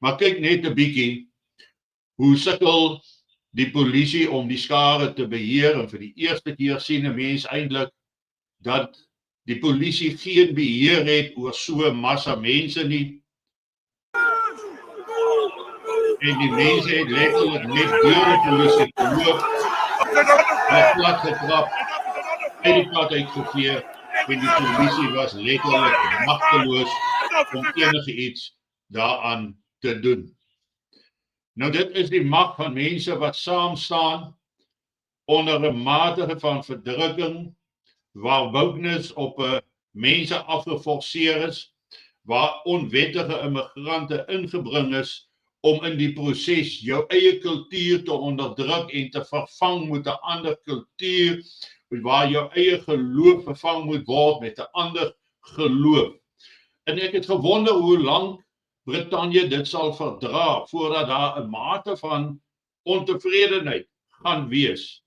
Maar kyk net 'n bietjie hoe sukkel die polisie om die skare te beheer, en vir die eerste keer sien 'n mens eintlik dat die polisie geen beheer het oor so 'n massa mense nie. En die mense het letterlik net deur die polisie geloop, hulle plat getrap, uit die pad uitgevee, en die polisie was letterlik magteloos om enige iets daaraan te doen. Nou dit is die mag van mense wat saam staan onder 'n mate van verdrukking, waar wokeness op mense afgeforceer is, waar onwettige immigrante ingebring is om in die proses jou eie kultuur te onderdruk en te vervang met 'n ander kultuur, waar jou eie geloof vervang moet word met 'n ander geloof. En ek het gewonder hoe lank Brittanje dit sal verdra voordat daar 'n mate van ontevredenheid gaan wees